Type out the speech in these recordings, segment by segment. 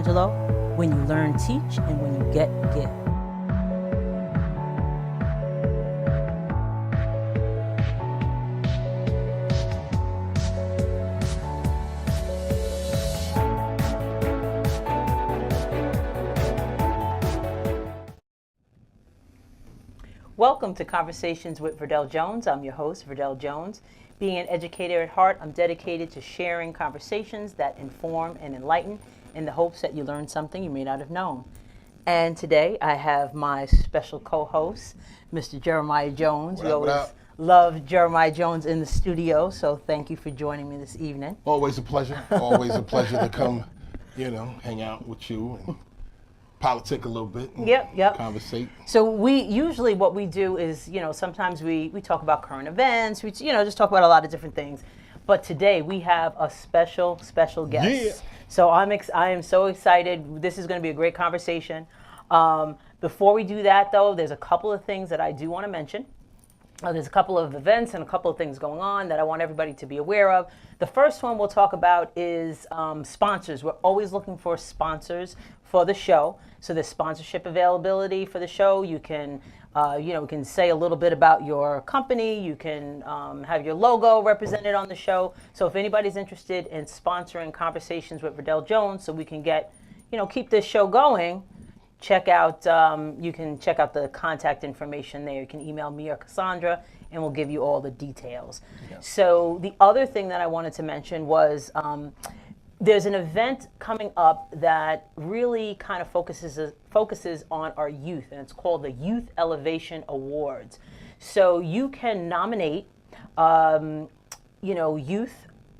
Michelangelo, when you learn, teach, and when you get, give. Welcome to Conversations with Verdel Jones. I'm your host, Verdel Jones. Being an educator at heart, I'm dedicated to sharing conversations that inform and enlighten in the hopes that you learn something you may not have known. And today I have my special co-host, Mr. Jeremiah Jones. We always love Jeremiah Jones in the studio, so thank you for joining me this evening. Always a pleasure. Always a pleasure to come, hang out with you and politic a little bit. Yep. Conversate. So we usually what we do is, sometimes we talk about current events. We just talk about a lot of different things. But today we have a special guest. Yeah. So I am so excited. This is going to be a great conversation. Before we do that, though, there's a couple of things that I do want to mention. There's a couple of events and a couple of things going on that I want everybody to be aware of. The first one we'll talk about is sponsors. We're always looking for sponsors for the show. So there's sponsorship availability for the show. You can, you can say a little bit about your company. You can have your logo represented on the show. So if anybody's interested in sponsoring Conversations with Verdel Jones, so we can get, keep this show going, check out, you can check out the contact information there. You can email me or Cassandra, and we'll give you all the details. Yeah. So the other thing that I wanted to mention was there's an event coming up that really kind of focuses on our youth, and it's called the Youth Elevation Awards. So you can nominate, youth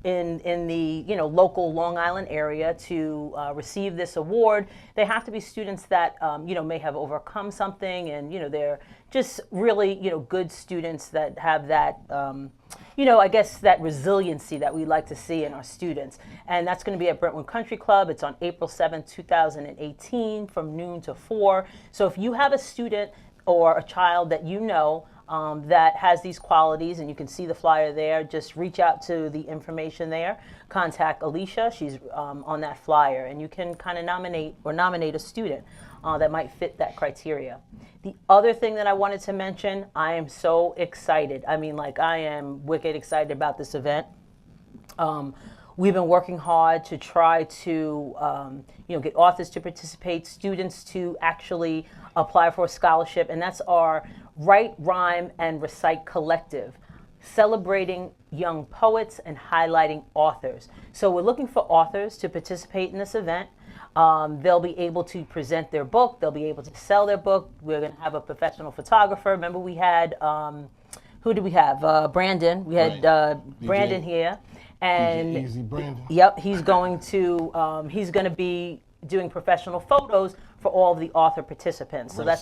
in the local Long Island area to receive this award. They have to be students that may have overcome something, and they're just really good students that have that I guess that resiliency that we like to see in our students. And that's going to be at Brentwood Country Club. It's on April 7th, 2018 from noon to 4. So if you have a student or a child that that has these qualities, and you can see the flyer there, just reach out to the information there. Contact Alicia. She's on that flyer, and you can kind of nominate a student that might fit that criteria. The other thing that I wanted to mention, I am so excited. I am wicked excited about this event. We've been working hard to try to, get authors to participate, students to actually apply for a scholarship, and that's our Write, Rhyme, and Recite Collective, celebrating young poets and highlighting authors. So we're looking for authors to participate in this event. They'll be able to present their book. They'll be able to sell their book. We're going to have a professional photographer. Remember we had, who did we have? Brandon. We had Brandon here. And Easy Brandon. Yep, he's going to be doing professional photos for all of the author participants. So man.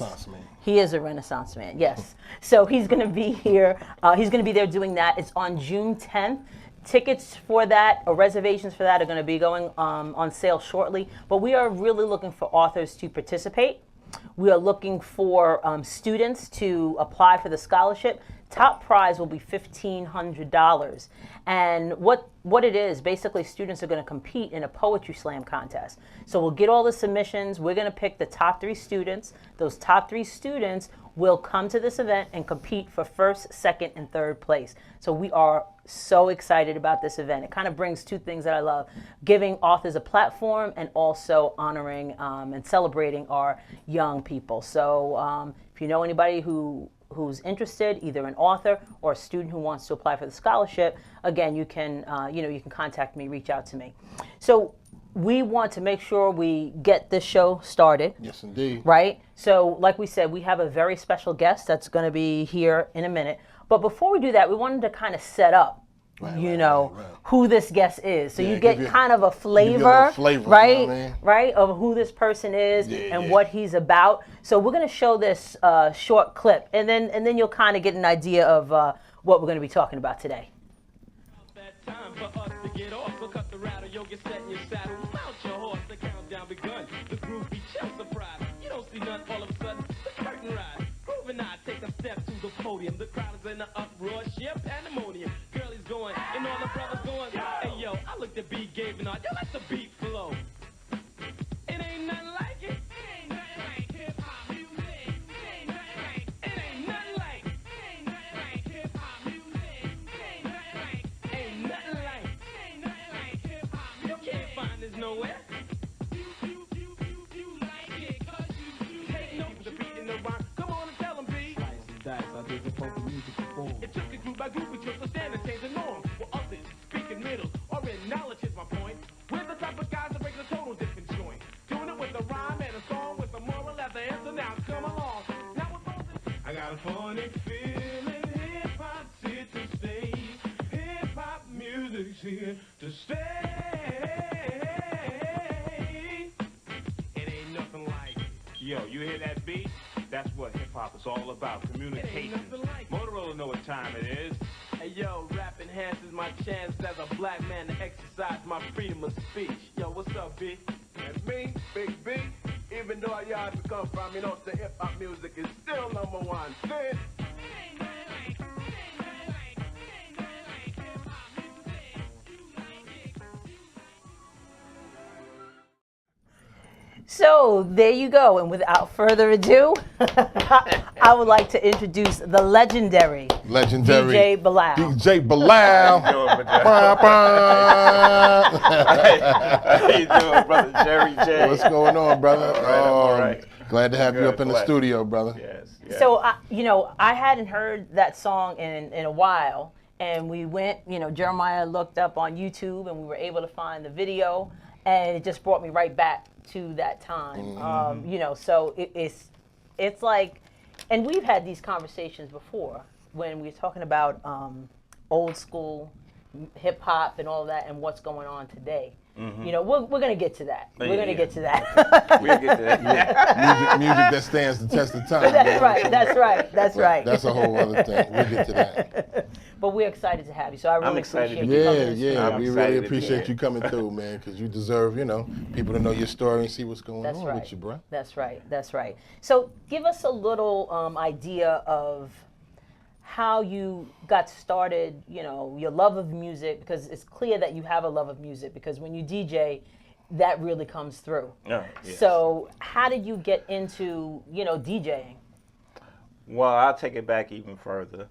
He is a Renaissance man, yes. So he's going to be here. He's going to be there doing that. It's on June 10th. Tickets for that, or reservations for that, are going to be going on sale shortly. But we are really looking for authors to participate. We are looking for students to apply for the scholarship. Top prize will be $1,500. And what it is, basically students are going to compete in a poetry slam contest. So we'll get all the submissions. We're going to pick the top 3 students. Those top 3 students will come to this event and compete for first, second, and third place. So we are so excited about this event. It kind of brings 2 things that I love: giving authors a platform and also honoring and celebrating our young people. So if you know anybody who's interested, either an author or a student who wants to apply for the scholarship, again, you can contact me, reach out to me. So we want to make sure we get this show started. Yes, indeed. Right? So like we said, we have a very special guest that's going to be here in a minute. But before we do that, we wanted to kind of set up, who this guest is. So you get kind of a flavor, right, of who this person is and what he's about. So we're going to show this short clip, and then you'll kind of get an idea of what we're going to be talking about today. Time for us to get off. Look up the rattle, yo, get set in your saddle. Mount your horse, the countdown begun. The groove be chill surprise. You don't see none all of a sudden. The curtain rise. Groove and I take a step to the podium. The crowd is in the uproar, sheer pandemonium. Girlies going, and all the brothers going. Hey yo, I looked at B, gave an art. Yo, let the beat flow. It dice. I did the funky music before. It took it group by group, we took the standard, change the norm. While others speaking riddles or in knowledge is my point. We're the type of guys that break the total different joint. Doing it with a rhyme and a song with a moral at the answer. Now come along. Now we're both I got a funny feeling hip-hop's here to stay. Hip-hop music's here to stay. It ain't nothing like it. Yo, you hear that beat? That's what hip-hop is all about, communication. Like Motorola know what time it is. Hey yo, rap enhances my chance as a black man to exercise my freedom of speech. Yo, what's up, B? That's me, Big B. Even though I yard to come from, you know, the hip-hop music is still number one. See? So there you go, and without further ado, I would like to introduce the legendary DJ Belal. DJ Belal. How you doing, Bah, How you doing, brother Jerry J? What's going on, brother? All right. Glad to have you Good, up in the blessed. studio, brother. Yes, yes. So, I hadn't heard that song in a while, and we went, Jeremiah looked up on YouTube, and we were able to find the video, and it just brought me right back to that time. So it's like, and we've had these conversations before when we were talking about old school hip hop and all that, and what's going on today. We're going to get to that. We're going to get to that. We'll get to that. Music that stands the test of time. That's right. That's right. That's a whole other thing. We'll get to that. But we're excited to have you. So I really excited appreciate to you be coming Yeah, to the yeah. studio. I'm We excited really to be appreciate here. you coming through, man, because you deserve, people to know your story and see what's going That's on right. with you, bro. That's right. So give us a little idea of how you got started, your love of music, because it's clear that you have a love of music, because when you DJ, that really comes through. Yeah, yes. So how did you get into, DJing? Well, I'll take it back even further.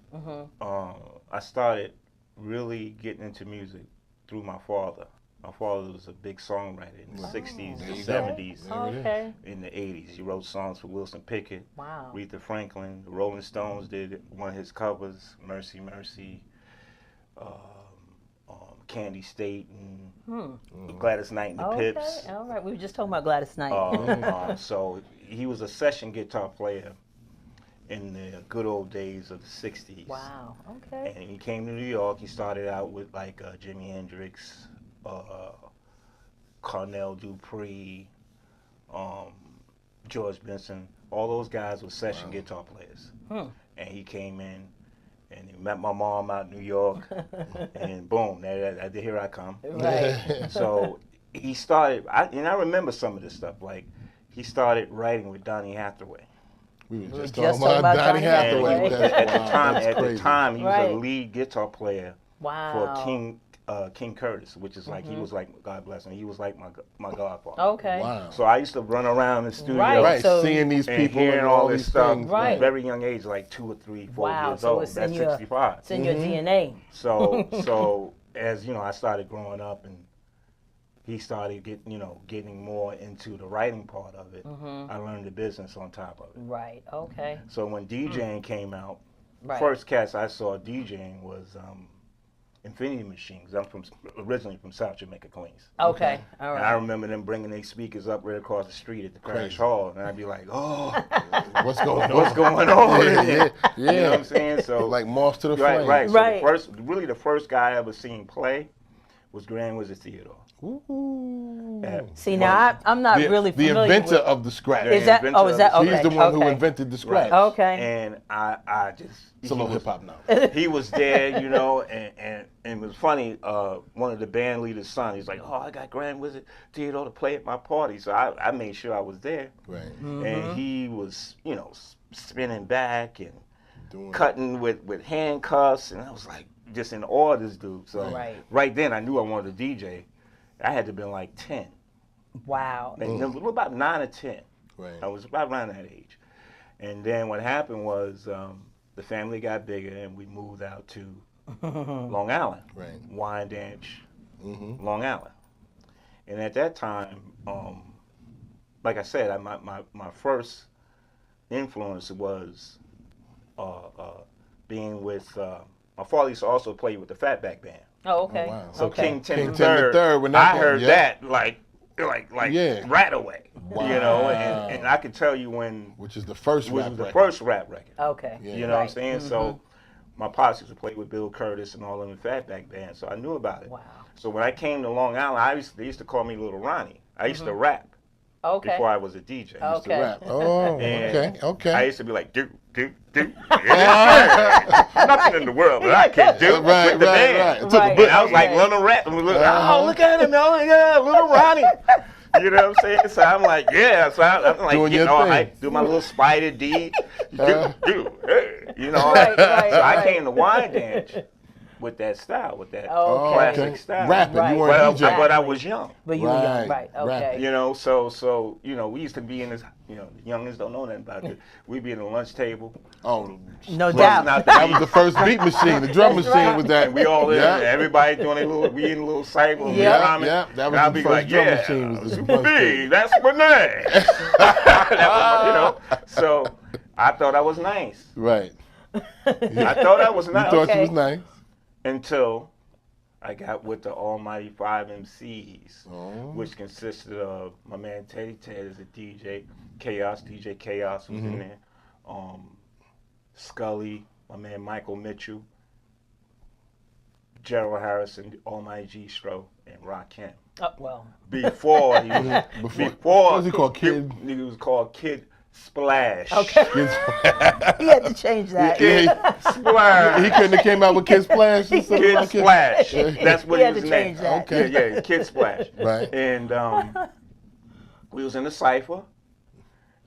I started really getting into music through my father. My father was a big songwriter in the 60s, There the you go. 70s, There it is. Okay. in the 80s. He wrote songs for Wilson Pickett, Wow. Aretha Franklin. The Rolling Stones did one of his covers, Mercy, Mercy, Candy State, and Gladys Knight and the Okay. Pips. All right. We were just talking about Gladys Knight. So he was a session guitar player in the good old days of the 60s. Wow. Okay. And he came to New York. He started out with like Jimi Hendrix, Cornell Dupree, George Benson. All those guys were session guitar players. And he came in and he met my mom out in New York. And boom, here I come. Right. So he started, and I remember some of this stuff. Like he started writing with Donny Hathaway. We were just just talking about Donny Hathaway. Hathaway. And That's at the wild. time, That's crazy. he was Right. a lead guitar player Wow. for King Curtis, which is like he was like, God bless him, he was like my godfather. Okay. Wow. So I used to run around the studio Right, So- seeing these and people hearing and all these this stuff things. Right. at a very young age, like 2 or 3, 4 Wow. years So old. it's That's in your 65. It's in your DNA. So as I started growing up, and he started getting more into the writing part of it. I learned the business on top of it. Right. Okay. So when DJing came out, Right. first cats I saw DJing was Infinity Machines. I'm originally from South Jamaica, Queens. Okay. All And I right. remember them bringing their speakers up right across the street at the Crash Crazy. Hall, and I'd be like, "Oh, What's going on? what's going on?" Yeah. You know what I'm saying? So Like moths to the right, flame. right. So Right. the first guy I ever seen play was Grand Wizard Theodore. Ooh. See, now I'm not The, really the familiar inventor with. of the scratch. Is that? Oh, is that okay? He's the one who okay. invented the scratch. Okay. And I just It's a little hip hop now. he was there, and it was funny. One of the band leaders' son, he's like, "Oh, I got Grand Wizard Theodore to play at my party," so I made sure I was there. Right. And he was, spinning back and Doing cutting with handcuffs, and I was like, just in awe of this dude. So Right. then, I knew I wanted to DJ. I had to have been like 10, Wow. about 9 or 10. Right. I was about around that age. And then what happened was the family got bigger, and we moved out to Long Island, Right. Wyandanch, Mm-hmm. Long Island. And at that time, like I said, my first influence was being with my father used to also play with the Fatback Band. Oh, okay. Oh, wow. So Okay. King Tim King the Tim the Third, Third, when that I came, heard yeah. that like Yeah. right away. Wow. You know, and I can tell you when Which is the first was rap the record. first rap record. Okay. Yeah. You know what I'm Right. saying? So my pops used to play with Bill Curtis and all them in Fatback Band, so I knew about it. Wow. So when I came to Long Island, they used to call me Little Ronnie. I used to rap Okay. before I was a DJ. Okay. The rap. Oh, And okay. I used to be like, do. Nothing in the world that I can't do Right, with the band. right. It took Right. a bit. I was like, Okay. little rap. Oh, look at him. Oh, yeah, Little Ronnie. You know what I'm saying? So I'm like, yeah. So I'm like, Doing getting your all thing. hype, do my little spider D. Hey. You know? Right, right, So I right. came to wine dance with that style, with that Okay. classic style. Rapping. Right. You weren't DJing. But I was young. But you were young, Right, right? Okay. right. You know, so you know, we used to be in this. You know, the youngins don't know nothing about it. We'd be at the lunch table. Oh, No busting doubt. out the that beat. was the first beat machine. The drum That's machine right. was that. And we all in Yeah. there. Everybody doing a little, we in a little cycle. Yeah. rhyming. Yeah, that was And I'll the be first like, drum yeah, machine was the Super lunch B, table. that's my name. That was my, you know, so I thought I was nice. Right. I thought I was You nice thought Okay. you was nice. until I got with the Almighty 5 MCs, Oh. which consisted of my man Teddy Ted as a DJ, DJ Chaos was in there, Scully, my man Michael Mitchell, Gerald Harrison, Almighty G-Stro, and Rakim. Oh, well. Before he was, before What was he called? Kid? He was called Kid Splash. Okay. He had to change that. Kid Splash. He couldn't have came out with Kid Splash or something Kid like it? Splash. That's what He he had was to named. change that. Okay. Yeah, Kid Splash. Right. And we was in the cipher,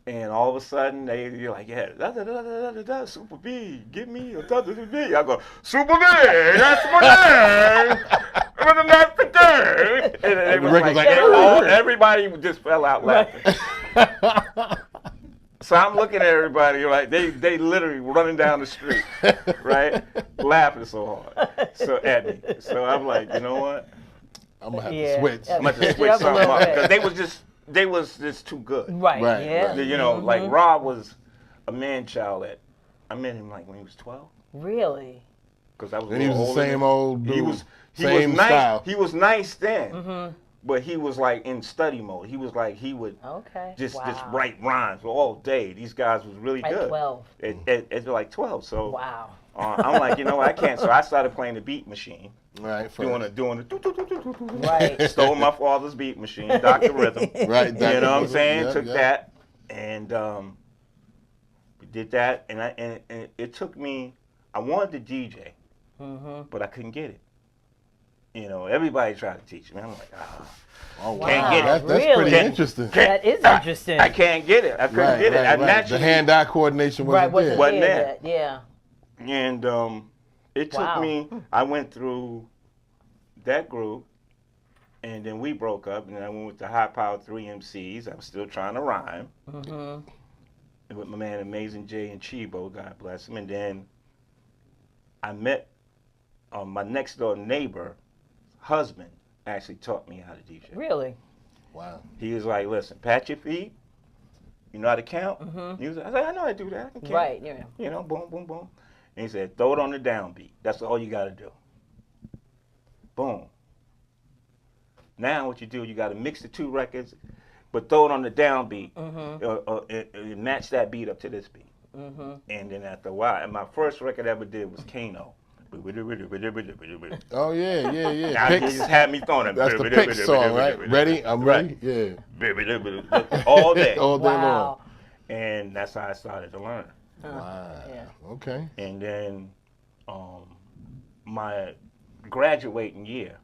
and all of a sudden you're like, yeah, Super B, give me a B. I go, Super B, that's my name. That's the game. And it the was record was like, like, everybody just fell out laughing. So I'm looking at everybody like they literally running down the street, right, laughing so hard, so at me. So I'm like, you know what? I'm gonna have Yeah. to switch. Yeah. I'm gonna have to Switch it switch up a something little up bit. because they was just too good. Right. Right, Yeah. right. You know, like Rob was a man child that I met him like when he was 12, Really? because I was. a And he was little the older same than- old dude. He was same nice. style. He was nice then, but he was like in study mode. He was like he would Okay. just Wow. write rhymes all day. These guys was really At good. 12. At like 12, so Wow. I'm like, you know what, I can't. So I started playing the beat machine, Right. First. doing the Right. stole my father's beat machine, Dr. Rhythm. Right. You know what I'm Rhythm. saying? Yep, Took yep. that and we did that, and it took me. I wanted to DJ, but I couldn't get it. You know, everybody tried to teach me. I'm like, Oh, wow. Can't get it. That's Really? pretty interesting. That is interesting. I can't get it. I couldn't get it. I The naturally hand-eye coordination Right. wasn't there. Wasn't there. That. Yeah. And it took Wow. me. I went through that group, and then we broke up, and then I went with the High Power 3 MCs. I was still trying to rhyme. And with my man Amazing Jay and Chibo, God bless him. And then I met my next door neighbor, husband, actually taught me how to DJ. Really? Wow. He was like, listen, pat your feet. You know how to count? He was like, I said, I know how to do that. I can count. Right. Yeah. You know, boom, boom, boom. And he said, throw it on the downbeat. That's all you got to do. Boom. Now what you do, you got to mix the two records, but throw it on the downbeat and match that beat up to this beat. And then after a while, and my first record I ever did was Kano. Oh yeah, yeah, yeah. Now he Picks. just had me throwing it. That's the Picks song, right? Ready? I'm ready. Yeah. All day. All day long. Wow. And that's how I started to learn. Wow. Yeah. Okay. And then my graduating year,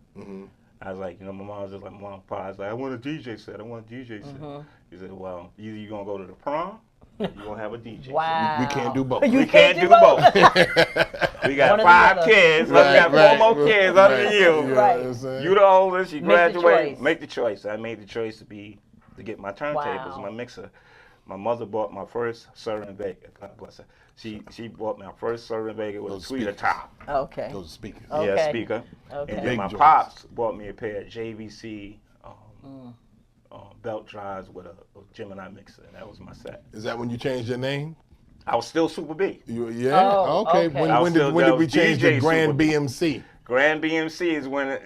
I was like, you know, my mom was just like, Mom, Pa, I was like, I want a DJ set. I want a DJ set. He said, well, either you're going to go to the prom or you're going to have a DJ Wow. We can't do both. You set. We can't do both. We got One or the 5 other. kids. Right, We got right, 4 more kids under right. you. You know what Right. I'm saying? You the oldest. You Make the graduate. choice. Make the choice. I made the choice to get my turntables, Wow. my mixer. My mother bought my first Sir and Vega. God bless her. She bought my first Sir and Vega with a Those tweeter speakers. top. Okay. Those speakers. Oh. Yeah, Okay. speaker. Okay. And Big then my joints. pops bought me a pair of JVC belt drives with a Gemini mixer, and that was my set. Is that when you changed your name? I was still Super B. Yeah. Oh, Okay. okay. When did we change DJ to Grand Super B. BMC? Grand BMC is when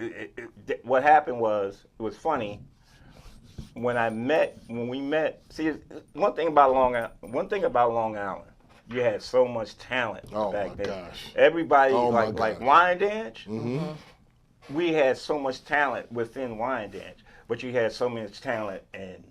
what happened was, it was funny. When we met, see, one thing about Long Island, you had so much talent back then. Gosh. Everybody, Oh, my like gosh. Wyandanch, we had so much talent within Wyandanch, but you had so much talent in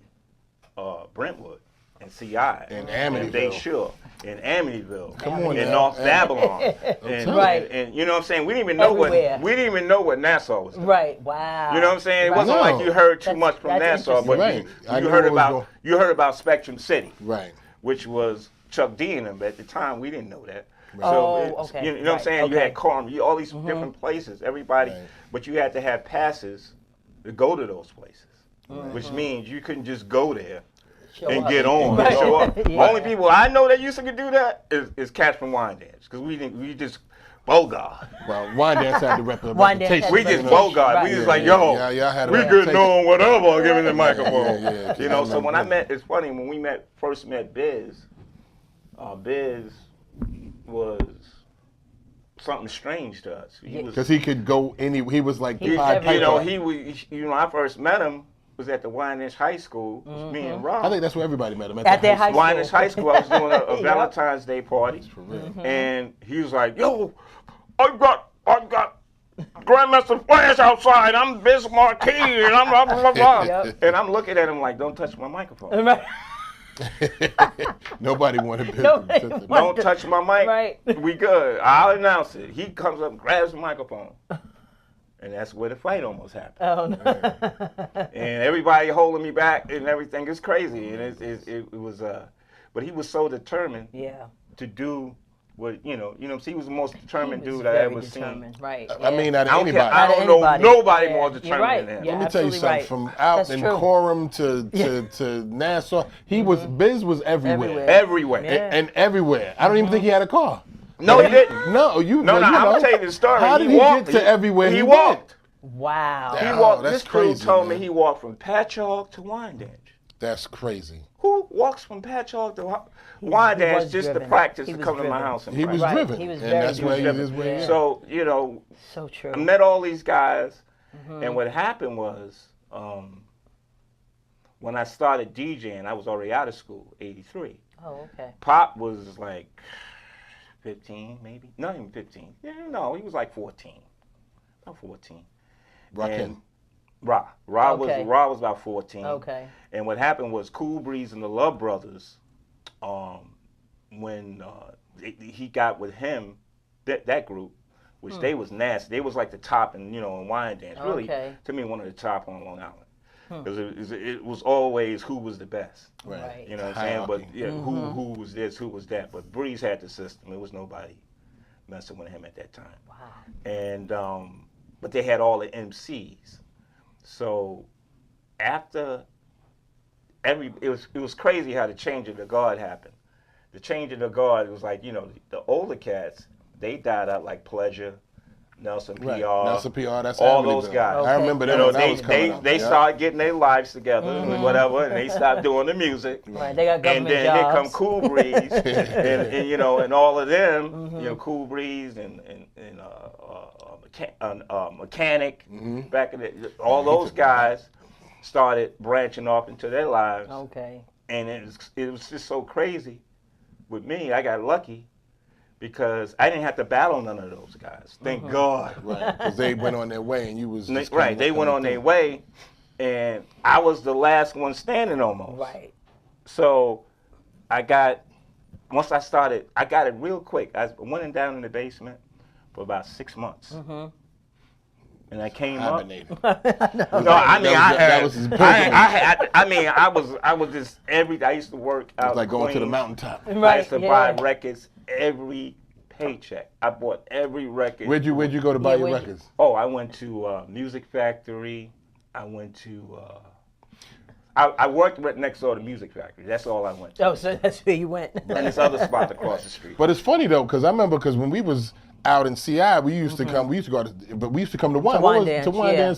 Brentwood and CI And Amityville. Bay Shore in Amityville. Come on in now. North Babylon. and, Right. and you know what I'm saying? We didn't even know what Nassau was. Right. Wow. You know what I'm saying? It Right. wasn't No. like you heard too much from That's Nassau, but Right. I you knew heard what was about Spectrum City, Right. which was Chuck D and them. At the time, we didn't know that. Okay. You know what I'm saying? You Okay. had Carm, all these different places, everybody, Right. but you had to have passes to go to those places, which means you couldn't just go there and get on. Right. Show up. Yeah. Only people I know that used to do that is cats from Wyandanch, because we just bogart. Well, Wyandanch had the reputation. Wyandanch We had just the bogart. Right. We just Yeah, like, yeah, yo, yeah, y'all had a we reputation. getting on whatever, giving the microphone. Yeah, You know, I so when remember. it's funny, when we first met Biz, Biz was something strange to us. He was, Because he could go he was like He the was Pied everywhere. Piper. I first met him was at the Wyandanch High School. It was me and Rob. I think that's where everybody met him. At their high school. Wyandanch High School. I was doing a Yep. Valentine's Day party, For real. and he was like, "Yo, I got Grandmaster Flash outside. I'm Biz Marquis, and I'm blah blah blah." Yep. And I'm looking at him like, "Don't touch my microphone. Right. Nobody wanted Nobody business. Don't touch my mic. Right. We good. I'll announce it." He comes up, grabs the microphone, and that's where the fight almost happened. Oh no. And everybody holding me back and everything is crazy. And it was, but he was so determined Yeah. to do what, he was the most determined He was dude I very ever determined. seen. Right. I mean, out of I don't, anybody. I don't know Anybody. nobody Yeah. more You're determined right. than him. Yeah. Let me tell you absolutely something. right. From out That's in true. Coram to Nassau, Biz was everywhere. Everywhere. Yeah. And everywhere. I don't even think he had a car. No, he didn't. No, No, you I'm know. gonna tell you the story. How did he walked, get to everywhere He he walked. Wow. Yeah. He walked. that's This dude crazy, told man. me he walked from Patchogue to Wyandanch. That's crazy. Who walks from Patchogue to he Wyandanch was just to driven. practice He to was come to my driven. house and He was practice? Right. driven. He was and very that's where he was his driven. way. Yeah. So, So true. I met all these guys, and what happened was, when I started DJing, I was already out of school, 83. Oh, okay. Pop was like 15, maybe. Not even 15. Yeah, no, he was like 14. About 14. Rakim. And Ra Okay. was about 14. Okay. And what happened was Cool Breeze and the Love Brothers, when he got with him, that group, which they was nasty. They was like the top in Wyandanch. Really, Okay. to me, one of the top on Long Island. Because it was always who was the best. Right. You know what I'm saying? But Hierarchy. yeah, who was this, who was that. But Breeze had the system. It was nobody messing with him at that time. Wow. And but they had all the MCs. So after it was crazy how the change of the guard happened. The change of the guard was like, the older cats, they died out like Pleasure, Nelson PR, Right. Nelson PR, that's all Amityville. those guys. Okay. I remember that when I was coming up. They Yeah. started getting their lives together and whatever, and they stopped doing the music. Right. They got And government then jobs. here come Cool Breeze, and all of them, Cool Breeze and Mechanic, back in all those guys started branching off into their lives, Okay. and it was just so crazy. With me, I got lucky because I didn't have to battle none of those guys. Thank God. Right. Because they went on their way and you was just Right, they went on their way, and I was the last one standing almost. Right. So once I started, I got it real quick. I went down in the basement for about 6 months. And I came up. Hibernated. No, I mean, that was his I was just I used to work out. It's like going to the Queens. mountaintop. I Right. used to buy records every paycheck. I bought every record. Where'd you go to buy your where'd you- records? Oh, I went to Music Factory. I went to. I worked right next door to Music Factory. That's all I went to. Oh, so that's where you went. And this other spot across the street. But it's funny though, because I remember when we was out in CI, we used to come. We used to go to, but we used to come to Wine Dance,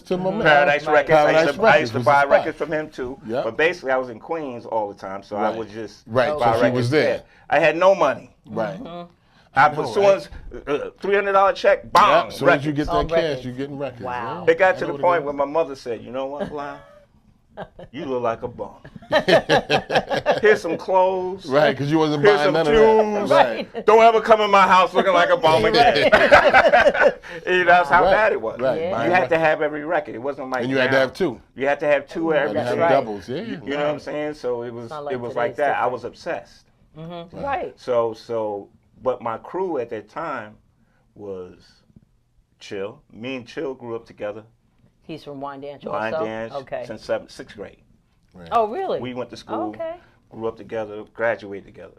to my man. Paradise Right. Records. I Paradise used to Records was the buy spot. records from him too. Yep. But basically, I was in Queens all the time, so I Right. would just Right, buy so she records was there. I had no money. Right. As know, soon as $300 check, Yeah. bomb. As soon as you records. get that On cash, records. you're getting records. Wow. Yeah. It got I to know the what point it where my mother said, "You know what, Blau? You look like a bum. Here's some clothes. Right, because you wasn't Here's buying some none of tunes. that. Right. Don't ever come in my house looking like a bum again." That's how Right, bad it was. right. Yeah. You Buying had to records. have every record. It wasn't like And you had to now. have two. You had to have two every You had to have Right. doubles. Yeah. You know what I'm saying? So it was not like like today's that. I different. was obsessed. Right. But my crew at that time was Chill. Me and Chill grew up together. He's from Wine Dance also? Line dance Okay. since sixth grade. Oh, really? We went to school, Okay. grew up together, graduated together.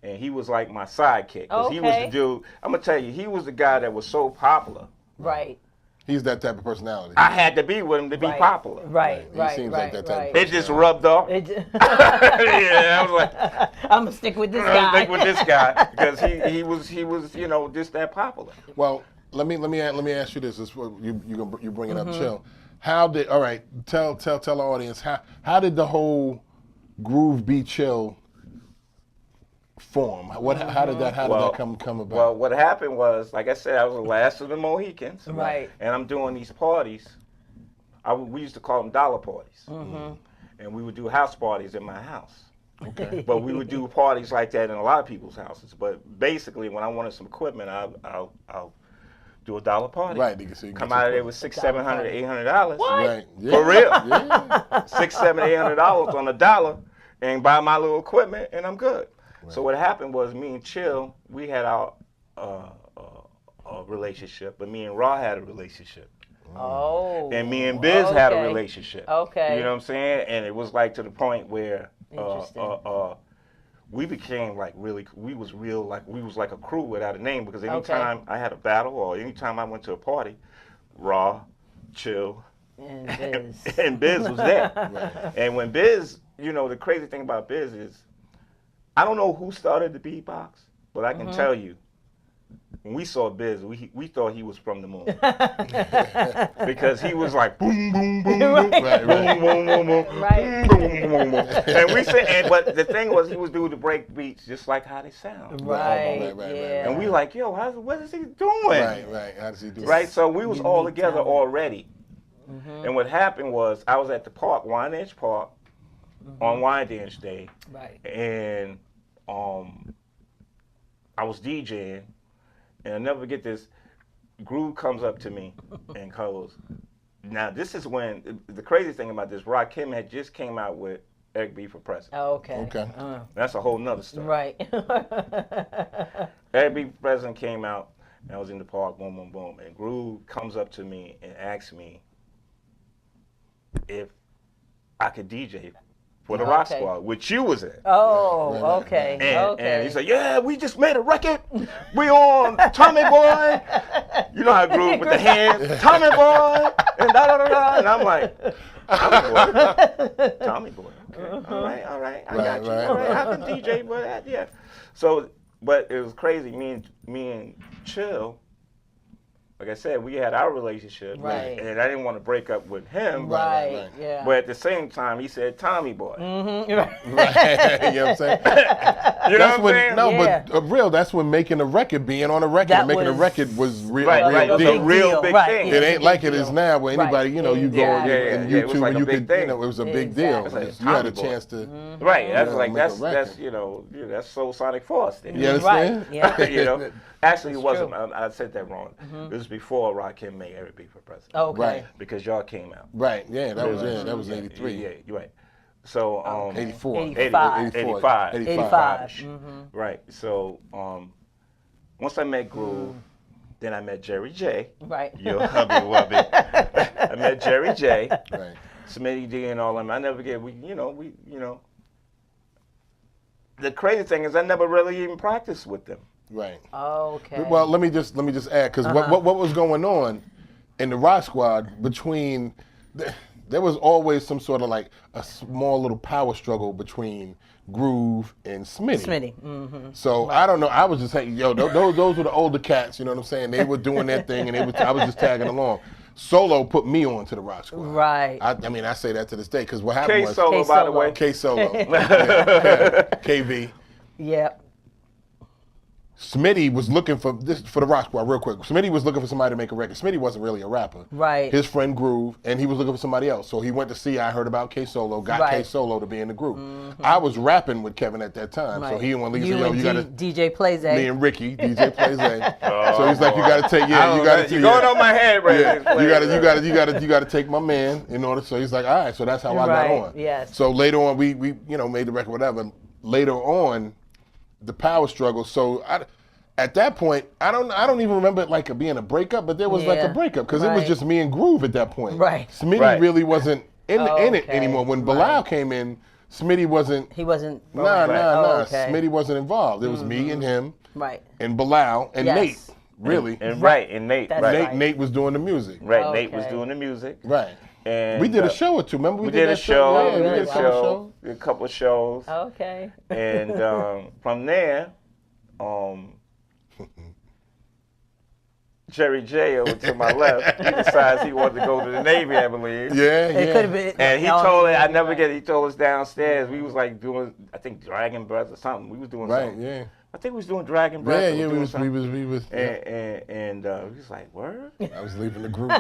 And he was like my sidekick. Because he was the Okay. dude, I'm going to tell you, he was the guy that was so popular. Right. He's that type of personality. I had to be with him to be Right. popular. Right. He Right. seems right. like that type of right. It just rubbed off. It- Yeah, I was like, I'm gonna stick with this I'm guy. think with this guy because he was just that popular. Well, let me ask you this. This is what you bring it up, Chill. How did tell the audience how did the whole Groove Be Chill form? How did that come about? Well, what happened was, like I said, I was the last of the Mohicans. Right. And I'm doing these parties. We used to call them dollar parties. And we would do house parties in my house. Okay. But we would do parties like that in a lot of people's houses. But basically, when I wanted some equipment, I'll do a dollar party. Right. So you Come get out of your- there with $600, $700, $800. Right. Yeah. For real. Yeah. $600, $700, $800 on a dollar, and buy my little equipment, and I'm good. So what happened was, me and Chill, we had our relationship, but me and Raw had a relationship, Oh. and me and Biz had a okay. relationship. Okay. You know what I'm saying? And it was like to the point where Interesting. we became like we was like a crew without a name, because anytime I had a battle or anytime I went to a party, Raw, Chill, And Biz. and Biz was there. And when Biz, the crazy thing about Biz is, I don't know who started the beatbox, but I can tell you, when we saw Biz, we thought he was from the moon. Because he was like boom, boom, boom, boom, Right. Right. boom, boom, boom, boom, Right. boom, boom, boom, boom. And we said, but the thing was, he was doing the break beats just like how they sound. Right. right, Yeah. And we like, yo, what is he doing? Right. How does he do Right, it? so we was all Unique together talent. already. And what happened was, I was at the park, Wine Dance Park, on Wine Dance Day, Right. and I was DJing, and I'll never forget this. Groove comes up to me and goes, now this is when, the crazy thing about this, Rakim had just came out with Eric B for President. Oh, okay. Okay. That's a whole nother story. Right. Eric B for President came out, and I was in the park, boom, boom, boom, and Groove comes up to me and asks me if I could DJ for the Rock Okay. Squad, which you was in. Oh, Right. okay. And, okay. and he said, yeah, we just made a record. We on Tommy Boy. You know how Groove with the hands, Tommy Boy, and da-da-da-da. And I'm like, Tommy Boy. Okay. All right. I got you. Right. All right. I can DJ, but yeah. So, but it was crazy. Me and Chill, like I said, we had our relationship. Right. And I didn't want to break up with him. Right. right. Yeah. But at the same time, he said Tommy Boy. Right. Right. You know what I'm saying? You know what I'm saying? No, Yeah. but real. That's when making a record, being on a record, That and making a was- record was real. Right, real right. It was deal. a real big Right, thing. yeah. It ain't Big like it deal. is now, where anybody, Right. you go Yeah, on yeah, and yeah. It was YouTube like and a you big could, thing. it was a big deal. Exactly. It's like You had a Tommy Boy. chance to. Right, that's Yeah, like make a that's record. that's Soul Sonic Force. There. You understand? Right. Yeah. Actually, it It's wasn't. true. I said that wrong. It was before Rakim made Eric B for President. Okay. Right. Because y'all came out. Right. Yeah. That was 83. Yeah, you're right. So 84. 85. 85. 85. Right. So once I met Groove, then I met Jerry J. Right. Yo, hubby wubby. I met Jerry J. Right. Smitty D and all them. I never forget. We. The crazy thing is, I never really even practiced with them. Right. Okay. Well, let me just add, because what was going on in the Rock Squad between there was always some sort of like a small little power struggle between Groove and Smitty. Smitty. So I don't know. I was just saying, yo, those were the older cats. You know what I'm saying? They were doing their thing, and I was just tagging along. Solo put me on to the Rock Squad. Right. I mean, I say that to this day because what happened was K-Solo, by the way. K-Solo, yeah, KV. Yep. Smitty was looking for the Rock Squad real quick. Smitty was looking for somebody to make a record. Smitty wasn't really a rapper. Right. His friend Groove, and he was looking for somebody else. So he went to see. I heard about K-Solo, got Right. K-Solo to be in the group. I was rapping with Kevin at that time, so Right. he didn't want to leave. You So, yo, and you got to. DJ Plays Me and Ricky, DJ plays that. So he's like, you got to take, yeah, you got to. You're going on my head right Yeah, now. you got to take my man in order. So he's like, all right. So that's how I got Right, on. yes. So later on, we made the record, whatever. Later on, the power struggle. So at that point, I don't even remember it like being a breakup, but there was like a Yeah, breakup because it was right. just me and Groove at that point. Right. Smitty Right. really wasn't in it Okay, anymore. When Bilal right. came in, Smitty wasn't. He wasn't. Nah. Okay. Smitty wasn't involved. It was me and him Right. and Bilal and Yes. Nate. Really. And Nate. That's Right. right. Nate was doing the music. Right, Nate was Okay. doing the music. Right. And We did a show or two. Remember We did a that show. Yeah, Oh, we really? did a Wow. couple shows. Did a couple of shows. Okay. And from there, Jerry J over to my left, he decides he wanted to go to the Navy, I believe. Yeah, It could have been. And he no, told it, I right. never get it, he told us downstairs, we was like doing, I think Dragon Breath or something. We was doing Right, something. yeah. I think we was doing Dragon Breath. Yeah, or yeah, doing we something. was. Yeah. And he was like, word? I was leaving the group.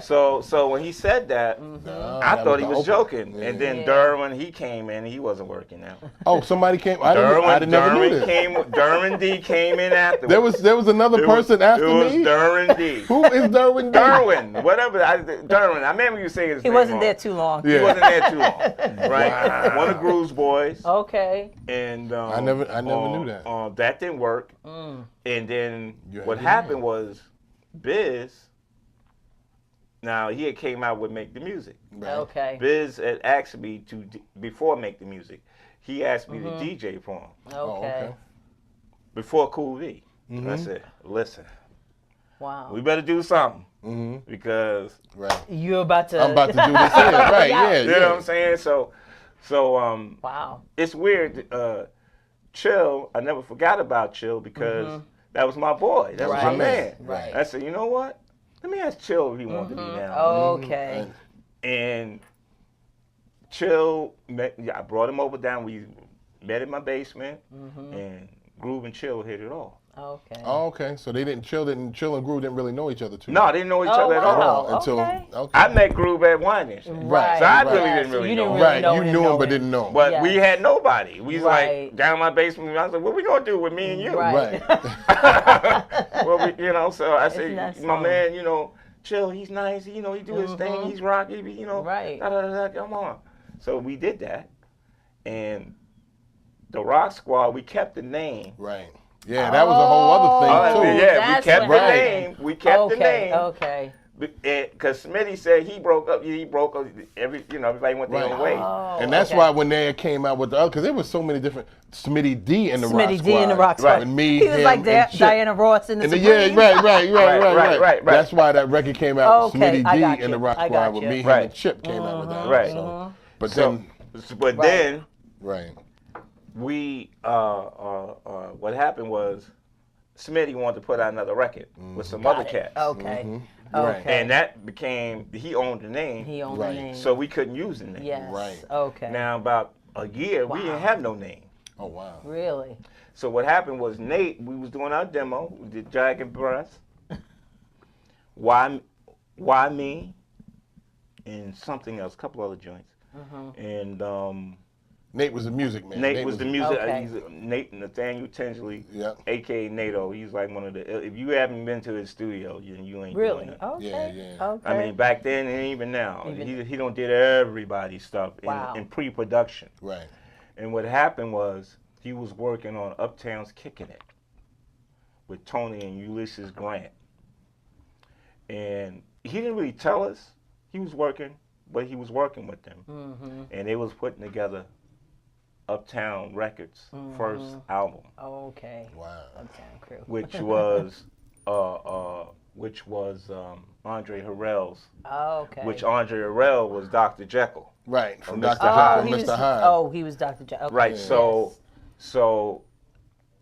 So when he said that, Nah, I that thought he the was open. joking. Yeah. And then Yeah. Derwin, he came in, he wasn't working out. Oh, somebody came. I didn't never knew this. Derwin D came in afterwards. There was another person after it was me. Derwin D. Who is Derwin? Derwin, whatever. Derwin, I remember you saying his He name wasn't wrong. there too long. Yeah. He wasn't there too long, right? Wow. One of Groove's boys, Okay. and I never knew that. That didn't work, and then You had what to happened know. was Biz. Now he had came out with Make the Music. Right. Okay. Biz had asked me before Make the Music. He asked me to DJ for him Okay. Oh, okay. before Cool V. And I said, listen, Wow. we better do something because Right. You're about to. I'm about to do this here. Right. Yeah. you know what I'm saying. So Wow. it's weird. Chill, I never forgot about Chill because that was my boy. That was my Right. man. Right. I said, you know what? Let me ask Chill if he wanted to be down. Okay. And Chill, I brought him over down. We met in my basement, and Groove and Chill hit it off. Okay. Oh, okay. So Chill and Groove didn't really know each other too. No, they didn't know each Oh, other at wow. all. Until Okay. I met Groove at Wine Nation. Right. So I right. really Yeah, didn't so really you know didn't him. really Right. know You him, knew know him, but him. didn't know him. But Yes. we had nobody. We was Right. like down in my basement. I was like, "What we gonna do with me and you?" Right. Well, so I said, Isn't that "My something? man, Chill. He's nice. He do his thing. He's rocky. Right. Come on." So we did that, and the Rock Squad. We kept the name. Right. Yeah, that was a whole other thing too. Yeah, we That's kept the what name. happened. We kept the Okay. name. Okay. Because Smitty said he broke up. He broke up. Everybody went their Right. own way. Oh, And that's okay. why when they came out with the other, because there was so many different Smitty D in the Rock Smitty Squad. D in the Rock Squad. Right. And me, He was him, like and Chip. Diana Ross in the And the, Supremes. yeah, right. Right. That's why that record came out. Okay, Smitty I D got in the you. Rock I Squad got with you. me, him, Right. and Chip came out with that. Right. So, but So, then, then right. we what happened was Smitty wanted to put out another record with some other cats. Okay. Right. Okay. And that became, he owned the name, He owned Right. the name. so we couldn't use the name. Yes. Right. Okay. Now about a year, we didn't have no name. Oh wow. Really? So what happened was Nate, we was doing our demo, we did Dragon Breath, Why Me, and something else, a couple other joints. And Nate was the music man. Nate was the music. Okay. He's Nate Nathaniel Tinsley, Yep. aka Nato. He's like one of the. If you haven't been to his studio, you ain't doing Really? it. Okay. Yeah. Okay. I mean, back then and even now, Even- he don't did everybody's stuff Wow. in pre-production. Right. And what happened was he was working on Uptown's Kicking It with Tony and Ulysses Grant, and he didn't really tell us he was working, but he was working with them, and they was putting together Uptown Records' first album, Okay. Wow. Uptown Crew. which was which was Andre Harrell's. Oh, okay. Which Andre Harrell was Dr. Jekyll. Right, from Mr. Dr. Hyde. Jekyll and Mr. Hyde. Oh, he was Dr. J. Okay. Right. So, Yes. so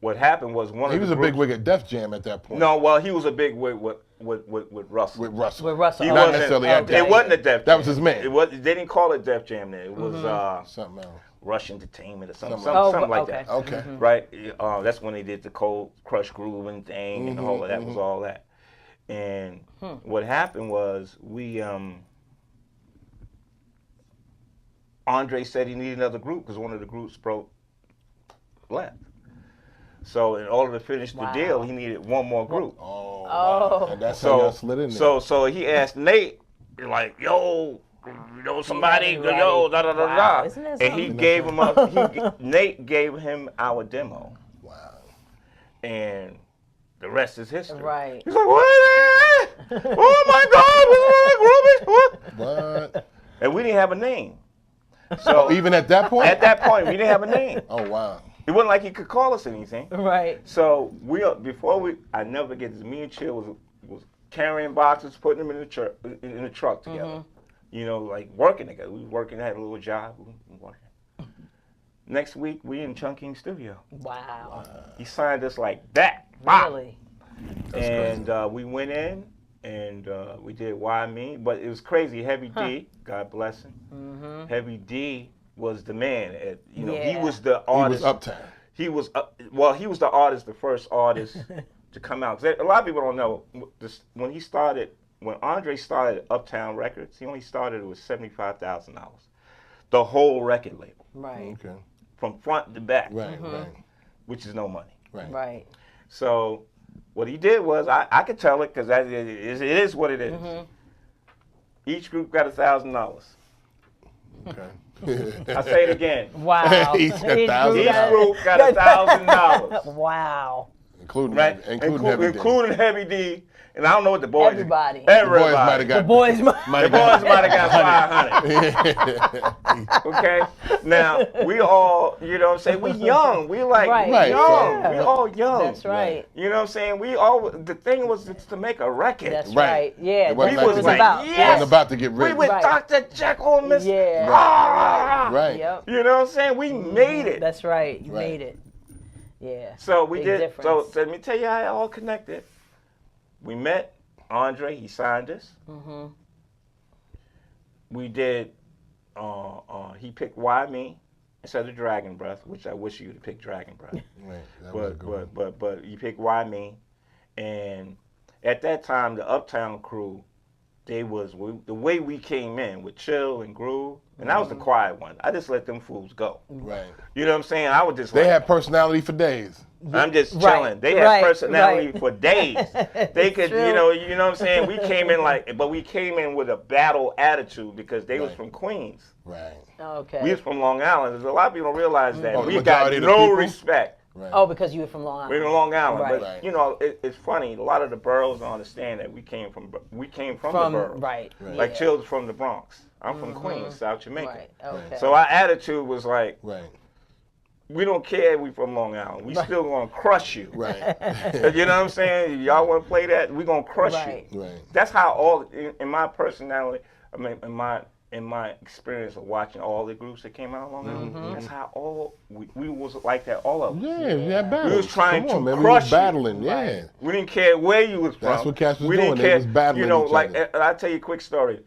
what happened was one He of was the a big wig at Def Jam at that point. No, well, he was a big wig with Russell. With Russell. With Russell. He okay. Not wasn't- necessarily at okay. Def It wasn't a Def Jam. That was his man. It was. They didn't call it Def Jam then. It was Something else. Rush Entertainment or something, Something something like okay. that. Okay. Right. That's when they did the Cold Crush Grooving thing and all of that was all that. And what happened was Andre said he needed another group because one of the groups left. So in order to finish the deal, he needed one more group. Oh. Oh. And that's how y'all So slid in there. so he asked Nate, like, yo, somebody, Right. yo, da da da Wow. da. Isn't that And he something? gave him Nate gave him our demo, Wow. and the rest is history. Right. He's like, what? Oh my God! What? And we didn't have a name. So Even at that point? at that point, we didn't have a name. Oh, wow. It wasn't like he could call us anything. Right. So I never forget this. Me and Chill was carrying boxes, putting them in the truck together. You know, like working together. We was working, had a little job. We were working. Next week, we in Chungking Studio. Wow. He signed us like that. Wow. Really? And we went in and we did Why Me, but it was crazy. Heavy D, God bless him. Heavy D was the man. He Yeah. was the He artist. was uptown. He was he was the artist, the first artist to come out. 'Cause a lot of people don't know when Andre started Uptown Records. He only started with $75,000, the whole record label, Right. Okay. from front to back, Right, right, which is no money. right. Right. So what he did was, I could tell it because it is what it is. Each group got $1,000. Okay. I say it again. Wow. He said Each 1,000. group Each got- group got $1,000. Wow. Including Right? including Heavy D. Including Heavy D. And I don't know what the boys. Everybody. The boys might Everybody. have got. The boys. The boys might have got 500. Okay? Now, we all, you know what I'm saying? We young. We like Right. young. Yeah. We all young. That's right. You know what I'm saying? The thing was to make a record. That's Right. right. Yeah. It wasn't That's what like it was we about. yes. wasn't about to get We rich. with Right. Dr. Jekyll and Miss. Yeah. Ah! Right. Yep. You know what I'm saying? We made it. That's right. You Right. made it. Yeah. So we Big did. difference. So let me tell you how it all connected. We met Andre. He signed us. We did. He picked Why Me instead of Dragon Breath, which I wish you would have picked Dragon Breath. Right. That was a good one. But you picked Why Me, and at that time the Uptown crew, the way we came in with Chill and Groove, and I was the quiet one. I just let them fools go. Right. You know what I'm saying? I would just. They had personality for days. I'm just Right, chilling. They had right, personality right. for days. They could, True. you know what I'm saying? We came in but we came in with a battle attitude because they was Right. from Queens. Right. Okay. We was from Long Island. There's a lot of people don't realize that. Oh, the We got majority of the no people? respect. Right. Oh, because you were from Long Island. We're in Long Island, Right. but Right. you know, it's funny. A lot of the boroughs don't understand that we came from the boroughs. Right. Like Yeah. Chill's from the Bronx. I'm from Queens, South Jamaica. Right. Okay. So our attitude was like, Right. we don't care if we from Long Island. We still gonna crush you. Right. You know what I'm saying? Y'all want to play that? We gonna crush Right. you. Right. That's how in my personality. I mean, in my experience of watching all the groups that came out of Long Island, that's how we was like that. All of us. Yeah, we had battles. We was trying Come on, to man. crush We was you. battling. Yeah. Right. We didn't care where you was from. That's what Cass was we doing. Didn't They care, was battling You know, each like other. I'll tell you a quick story.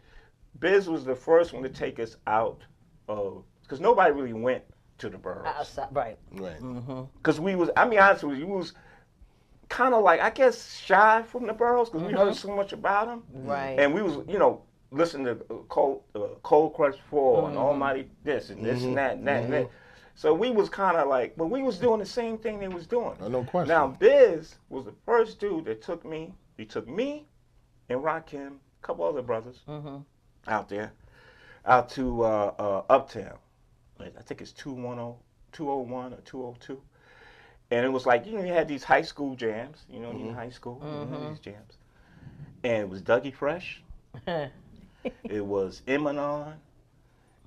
Biz was the first one to take us out of because nobody really went to the boroughs. Outside. Right. Right. Because we was, I mean, honestly, we was kind of like, I guess, shy from the boroughs because we heard so much about them. Right. And we was, you know, listening to Cold Crush 4 and Almighty this and this and that and that and that. So we was kind of like, but we was doing the same thing they was doing. Oh, no question. Now, Biz was the first dude that took me, he took me and Rakim, a couple other brothers out there, out to Uptown. I think it's 201 or 202. And it was like, you know, you had these high school jams, you know, in high school, you had these jams. And it was Dougie Fresh. It was Eminem.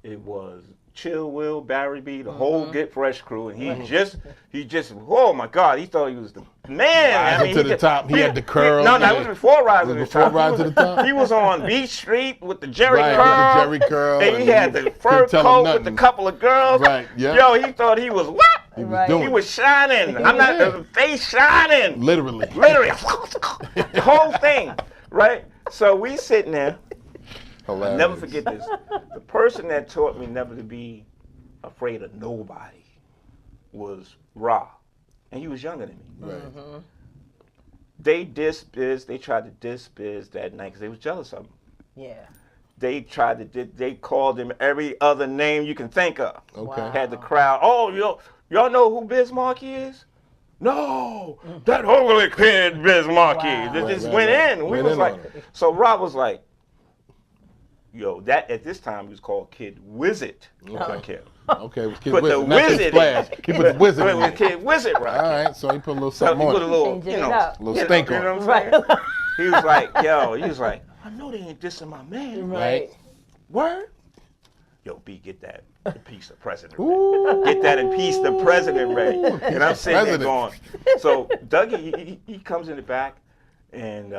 It was Chill Will, Barry B, the whole Get Fresh crew, and he just, oh my God, he thought he was the man. Rising to the top, he had the curl. No, it was before Rising to the Before Top. Rising to the Top? He was on Beach Street with the Jerry Right, curl. with the Jerry curl. And he had the fur couldn't tell him coat with nothing. a couple of girls. Right, yeah. Yo, he thought he was what? He was Right. doing He it. was shining. I'm not, the face shining. Literally. Literally. The whole thing, right? So we sitting there. Hilarious. I'll never forget this. The person that taught me never to be afraid of nobody was Ra. And he was younger than me. Right. They dissed Biz. They tried to diss Biz that night because they was jealous of him. Yeah. They tried to, they called him every other name you can think of. Okay. Wow. Had the crowd, oh, y'all know who Biz Markie is? No, that ugly kid Biz Markie. Wow. They Right, just right, went right. in. We Went was in like, on it. so Rob was like, yo, that at this time he was called Kid Wizard. Not Kid. Okay, it was Kid Put the Wizard. Not Kid wizard Splash. in. He put the wizard It in was it. Kid Wizard, right? All right, so he put a little So something he on put a it. little, Changing you it know, up. Little stink you on know it. what I'm saying? Right. He was like, yo, he was like, I know they ain't dissing my man. Right. Word? Yo, B, get that impeach the president. Ooh. Get that impeach the president ready. And I'm sitting there President. going. So Dougie, he comes in the back, and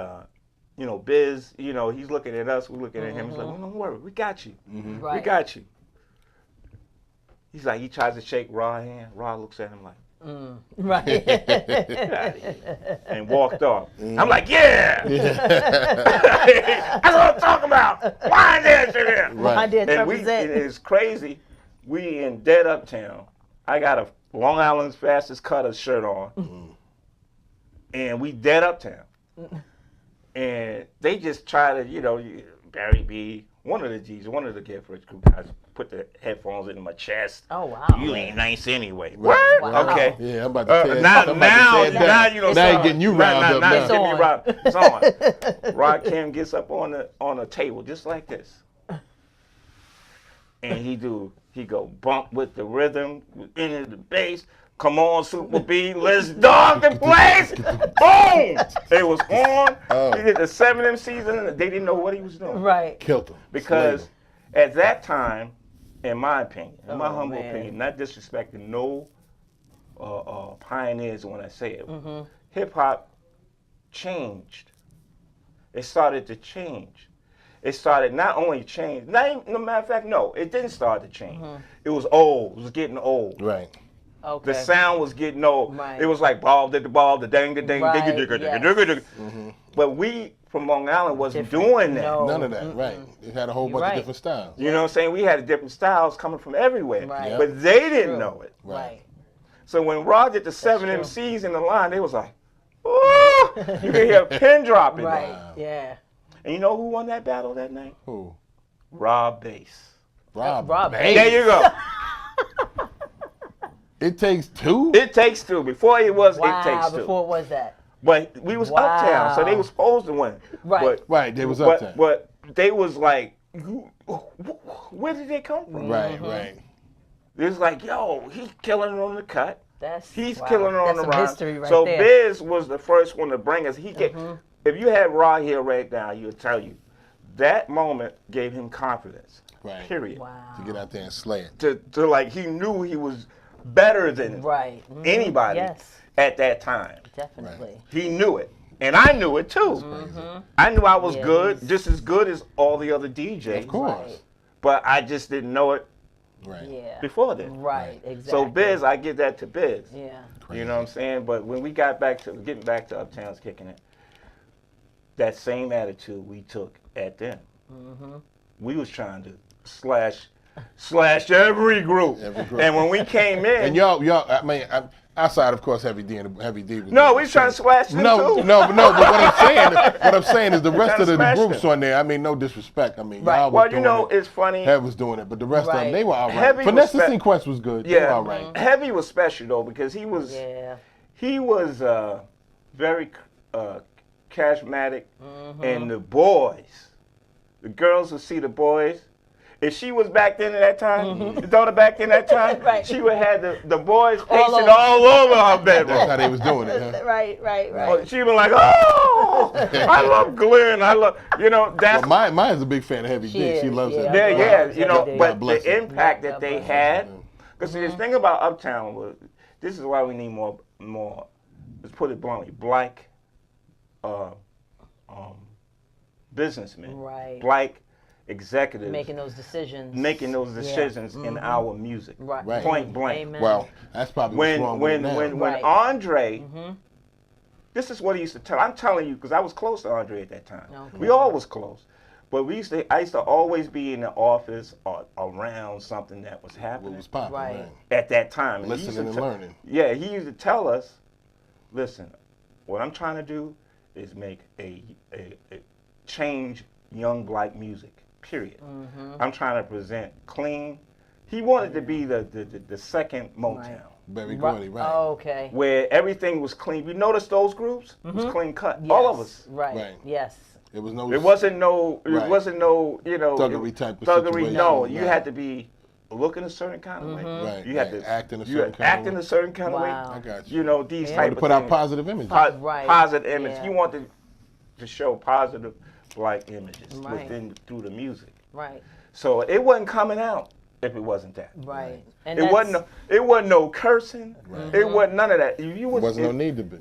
you know, Biz, you know, he's looking at us, we're looking at him. He's like, well, don't worry, we got you. We Right. got you. He's like, he tries to shake Ra's hand. Ra looks at him like, Right. get out of here, and walked off. I'm like, yeah. That's what I'm talking about. Why that shit here? I did And represent. it's crazy. We in dead uptown. I got a Long Island's fastest cutter shirt on, and we dead uptown. And they just try to, you know, Barry B, one of the G's, one of the Get Rich Crew guys, put the headphones into my chest. Oh, wow. You ain't nice anyway. Right, What? right. Okay. Yeah, I'm about to tear Now, I'm about to tear it down. you know, Now so- he getting you round up now. now. he's getting me It's round. It's on. Rod Kim gets up on a table just like this, and he go bump with the rhythm, into the bass. Come on, Super B, let's dog the place. Boom! It was on. Oh. He did the 7 MCs, and they didn't know what he was doing. Right. Killed him. Because at that time, in my opinion, in my Oh, humble man. opinion, not disrespecting no pioneers when I say it, hip hop changed. It started to change. It started not only change, not even, no matter of fact, no, it didn't start to change. It was old. It was getting old. Right. Okay. The sound was getting old. Right. It was like ball, did the ball, the dang, the dang, Right, digga, digga, digga, yes. digga, digga. But we from Long Island wasn't Different. doing that. No. None of that. Right. It had a whole bunch right. of different styles. You know what I'm saying? We had different styles coming from everywhere. Right. But they didn't True. know it. Right. So when Rod did the 7 true. MCs in the line, they was like, ooh! You could hear a pin dropping. Right. Wow. Yeah. And you know who won that battle that night? Who? Rob Bass. Rob. Rob Bass. There you go. It takes two? It takes two. Before it was, Wow. it takes two. Before was that? But we was uptown, so they Wow. was supposed to win. Right. But, Right, they was uptown. but they was like, where did they come from? Right, right. It was like, yo, he's killing it on the cut. That's He's wow. killing it on That's the some rhyme. history right So there. Biz was the first one to bring us. If you had Raw here right now, he would tell you that moment gave him confidence. Right. Period. Wow. To get out there and slay it. To like he knew he was better than Right. anybody Yes. at that time. Definitely. He knew it. And I knew it too. I knew I was Yeah, good, he's- just as good as all the other DJs. Of course. Right. But I just didn't know it Right. Yeah. before then. Right. Exactly. So Biz, I give that to Biz. Yeah. You know what I'm saying? But when we got back to getting back to Uptown's kicking it, that same attitude we took at them. We was trying to slash every group. Every group. And when we came in, And y'all, I mean, outside, of course, Heavy D and Heavy D. Was no, we was trying to slash them No, too. no, but what I'm saying is the rest trying of to the smash groups them. on there. I mean, no disrespect. I mean, Right. y'all was Well, you doing know, it. it's funny. Heavy was doing it, but the rest of them, Right. they were all right. Heavy was Finesse spe- Sequence was good. They were Yeah, all right. Heavy was special though because he was Yeah. very charismatic, and the boys, the girls would see the boys, if she was back then at that time, the daughter back then at that time, Right. she would have the boys All pacing over. all over her bedroom. That's how they was doing it, huh? Right. She'd be like, oh, I love Glenn. I love, that's. Well, Maya's a big fan of Heavy She D. is, She loves yeah. it. Yeah, but God bless the her. impact Yeah, that God they bless her. had, because see, this thing about Uptown was, this is why we need more, let's put it bluntly, black businessmen, Right. black executives Making those decisions. in our music. Right. Point blank. Amen. Well, that's probably what's wrong with it now. when Right. Andre, this is what he used to tell. I'm telling you because I was close to Andre at that time. Okay. We all was close, but I used to always be in the office or around something that was What happening was popping, Right. right? at that time. And he used Listening to and tell- learning. Yeah, he used to tell us, listen, what I'm trying to do is make a change young black music. Period. I'm trying to present clean. He wanted to be the second Motown, Very Gordy, right. Oh, okay. where everything was clean. You notice those groups was clean cut. Yes. All of us. Right. Right. Yes. It was no. It wasn't no. It Right. wasn't no. Thuggery type of thuggery. situation, No, you right. had to be looking a certain kind of way. Right, You had right. to Act in a you certain had- kind of act in way. a certain kind of way. Wow. I got you. These Yeah. type To of put out things. positive images. Right. Positive image. Yeah. You wanted to show positive black images Right. through the music. Right. So it wasn't coming out if it wasn't that. Right. And It wasn't no cursing. It wasn't none of that. If you was, Wasn't no if- need to be.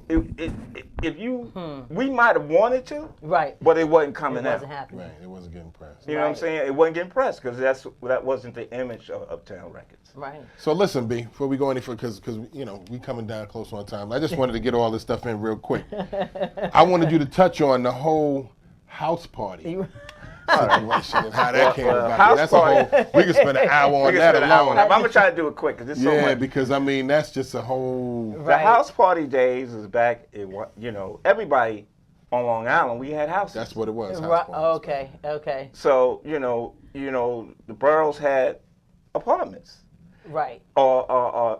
If you, we might have wanted to, Right. but it wasn't It coming out. wasn't happening. Right. It wasn't getting pressed. You know what I'm Right. saying? It wasn't getting pressed because that wasn't the image of Uptown Records. Right. So listen, B, before we go any further, because we coming down close on time. I just wanted to get all this stuff in real quick. I wanted you to touch on the whole house party situation and how that came about. house That's party. a whole. We could spend an hour on We can that spend an hour alone. on that, but I'm gonna try to do it quick because it's so Yeah, much. because I mean that's just a whole. The Right. house party days is back. Everybody on Long Island, we had houses. That's what it was. house Right. parties. Okay. So the boroughs had apartments Right. or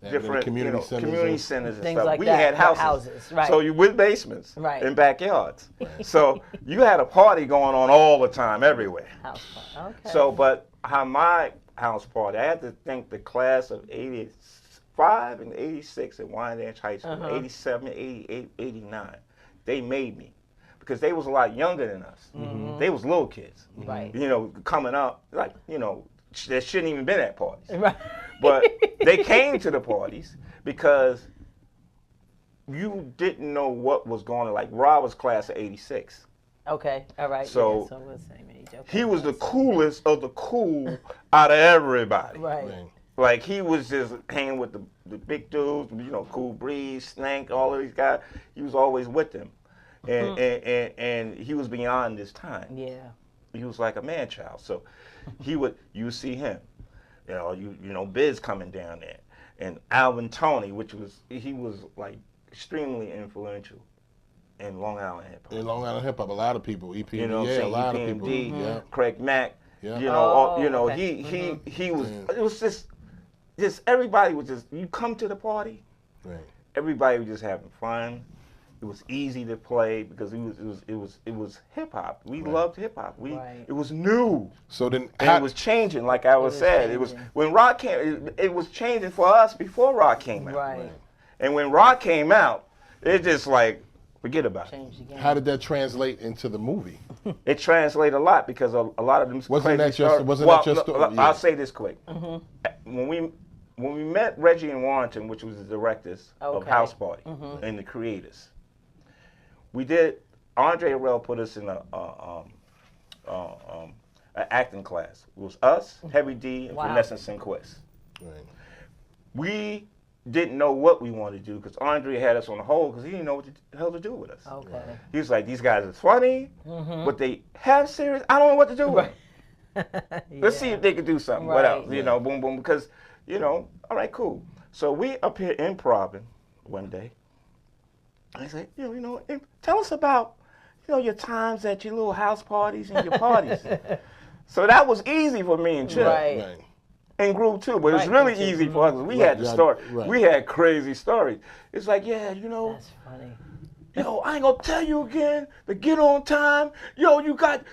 Yeah, different community centers community and- centers and Things stuff. like We that, had yeah, houses. houses, right. So you with basements Right. and backyards. So you had a party going on all the time everywhere. House party. Okay. So, but how my house party, I had to think the class of 85 and 86 at Wyandanch High School, 87, 88, 89, they made me. Because they was a lot younger than us. They was little kids. Right. Coming up, like, they shouldn't even been at parties. Right. But they came to the parties because you didn't know what was going on. Like, Rob was class of 86. Okay. All right. So- yeah, so we're the same age. Okay. He was the coolest of the cool out of everybody. Right. Right. Like, he was just hanging with the big dudes, Cool Breeze, Snake, all of these guys. He was always with them. And he was beyond his time. Yeah. He was like a man child. So you would see him. Biz coming down there. And Alvin Toney, he was like extremely influential in Long Island hip hop. In Long Island hip hop, a lot of people. EPMD, You know what I'm yeah, a saying? lot of EPMD, people. Yeah. Craig Mack. Yeah. Okay. He was. It was just everybody was just. You come to the party, Right. everybody was just having fun. It was easy to play because it was hip hop. We loved hip hop. Right. It was new. So then, And it was changing, like I was said. It was changing. when rock came. It was changing for us before rock came out. Right. And when rock came out, it just like forget about it. Change the game. how did that translate into the movie? It translated a lot because a lot of them. Wasn't that your- stories- wasn't well, that your look, story? look, Yeah. I'll say this quick. When we met Reggie and Warrington, which was the directors of Okay. House Party and the creators, we did. Andre Harrell put us in a acting class. It was us, Heavy D, and Wow. Vanessa Sinquist. Right. We didn't know what we wanted to do because Andre had us on the hold because he didn't know what the hell to do with us. Okay. He was like, these guys are funny, but they have serious. I don't know what to do with them. Let's see if they can do something. What Right. else? Boom, boom. Because, all right, cool. So we up here improvising one day. I said, tell us about, your times at your little house parties and your parties. So that was easy for me and Chip. Right. Right. And Group too, but it's Right, really Group too. easy for us. 'Cause we Right, had the yeah, story. right. We had crazy stories. It's like, That's funny. Yo, I ain't gonna tell you again to get on time. Yo, you got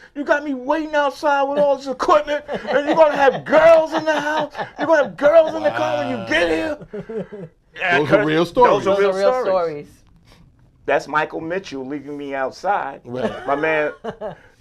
me waiting outside with all this equipment, and you're gonna have girls in the house. You're gonna have girls in the car when you get here. Those are real stories. Those are real real stories. That's Michael Mitchell leaving me outside. Right. My man,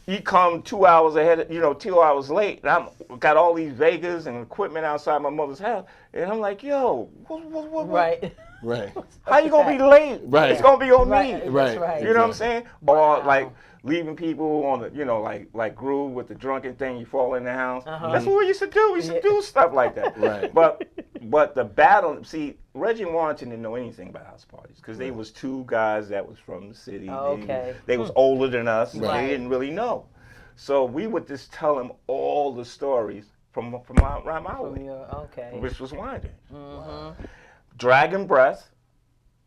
he come 2 hours ahead, 2 hours late. And I'm got all these Vegas and equipment outside my mother's house, and I'm like, yo, what? Right. Right. How you gonna be late? Right. It's gonna be on Right. me. That's Right. right. You know what I'm saying? Wow. Or like leaving people on the, like Groove with the drunken thing, you fall in the house. That's what we used to do. We used to do stuff like that. Right. But the battle, see, Reggie and Warrington didn't know anything about house parties because they was two guys that was from the city. Okay. They was older than us. And Right. they didn't really know. So we would just tell them all the stories from around my way, Okay. which was winding. Dragon Breath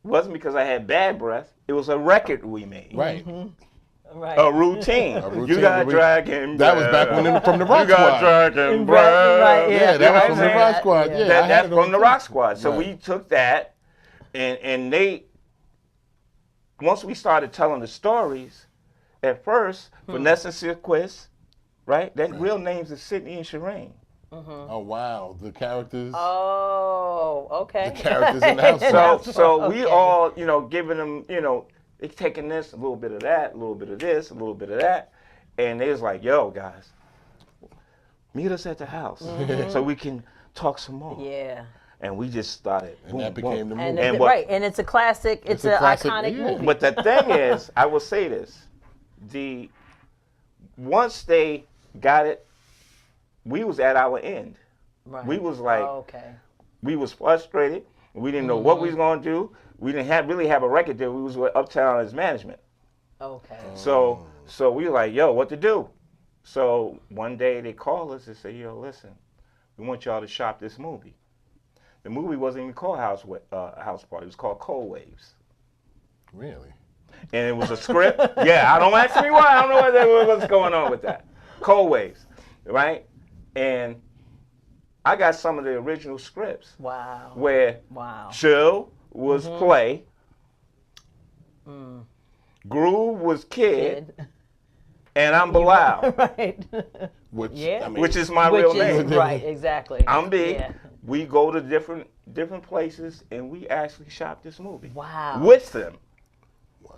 wasn't because I had bad breath. It was a record we made. Right. Right. A routine. You got dragon. That was back when from the Rock You got Squad. dragon. Right, Yeah, that was You from know the what I'm Rock saying? Squad. Yeah. Yeah, I That's had it on from the tape. Rock Squad. So Right. we took that, and they, once we started telling the stories, at first, Vanessa Sirquist, right? That real names is Sydney and Shireen. Oh wow, the characters. Oh, okay. The characters in the house. So we Okay. all, giving them, they taking this, a little bit of that, a little bit of this, a little bit of that. And they was like, yo, guys, meet us at the house so we can talk some more. Yeah. And we just started. And boom, that became the boom. And movie. And it's, what- right, and it's a classic. It's a an classic, iconic yeah. movie. But the thing is, I will say this: once they got it, we was at our end. Right. We was like, okay. we was frustrated. We didn't know what we was gonna do. We didn't really have a record deal. We was with Uptown as management. Okay. So we were like, yo, what to do? So one day they called us and said, yo, listen, we want y'all to shop this movie. The movie wasn't even called House Party. It was called Cold Waves. Really? And it was a script. Yeah, I don't ask me why. I don't know what's going on with that. Cold Waves, right? And I got some of the original scripts Wow. where Wow. Chill was Play, Groove was Kid, Kid. and I'm Belal, Right. Which Yeah. I mean, which is my Which real is name. right. Exactly. I'm Big. Yeah. We go to different places, and we actually shop this movie Wow. with them. wow,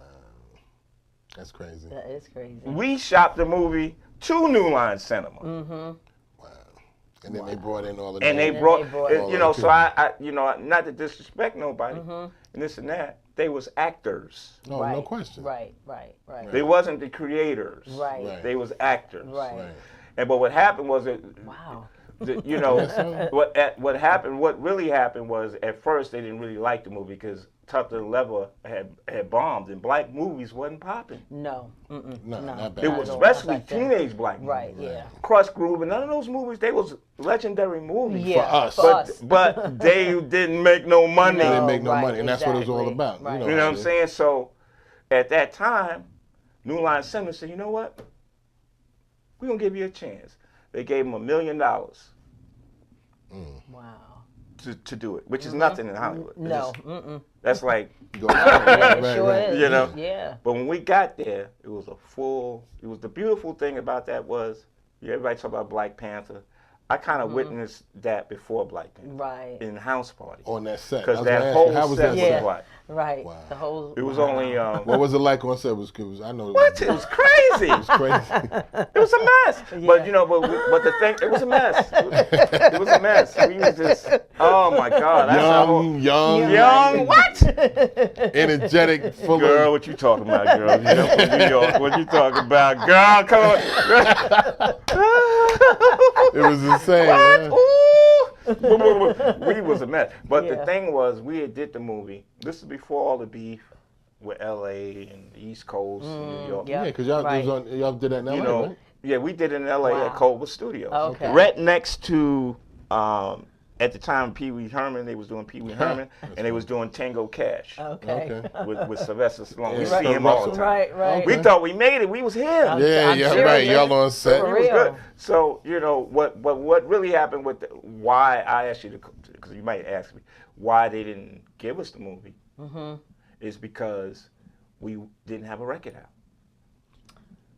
that's crazy. That is crazy. We shopped the movie to New Line Cinema. Wow. And then they brought in all of And they that. brought, they brought all of so it. I, not to disrespect nobody, and this and that, they was actors. No, right. no question. Right. Right. Right. They wasn't the creators. Right. Right. They was actors. Right. Right. And but what happened was Wow. what really happened was at first they didn't really like the movie because Tough to Leather had bombed and black movies wasn't popping. No. No, No. not bad. It Not was at all, especially not back then. teenage black movies. Right. Yeah. Crush Groove and none of those movies, they was legendary movies. Yeah. us. For But us. but they didn't make no money. They No. didn't make no right, money, and that's what it was all exactly. about. Right. You know, You know what I'm it is. saying? So at that time, New Line Cinema said, you know what? We're going to give you a chance. They gave him $1 million Wow. to do it, which is nothing in Hollywood. It's No. just- that's like, Go right, It right, sure right. is. You know? Yeah. but when we got there, it was the beautiful thing about that was, everybody talk about Black Panther. I kind of witnessed that before Black Panther Right. in House Party. On that set. I Because was that gonna ask whole you, how was set that was Yeah. black. Right. Wow. The whole. It was wow. only, What was it like on set? I know. what? It was crazy. It was crazy. It was a mess. But but the thing, it was a mess. It was a mess. We was just, oh my God. That's a whole, young, what? energetic, full Girl, of. what you talking about, girl? You know, from New York. What you talking about, girl? Come on. It was insane. What? Yeah. Ooh. We was a mess. But the Yeah. thing was, we had did the movie. This is before all the beef with LA and the East Coast and New York. yeah. Yeah, because y'all, Right. y'all did that in LA, You know, right? yeah, we did it in LA Wow. at Culver Studios. Okay. Right next to, at the time, Pee Wee Herman. They was doing Pee Wee Herman, and they was doing Tango Cash Okay. Okay. with Sylvester Stallone. We Yeah. see him all the time. Right. Right. We thought we made it. We was him. I'm Yeah, I'm yeah, serious. right. Y'all on set. For It was real. good. So what really happened with why I asked you to, because you might ask me why they didn't give us the movie, is because we didn't have a record out.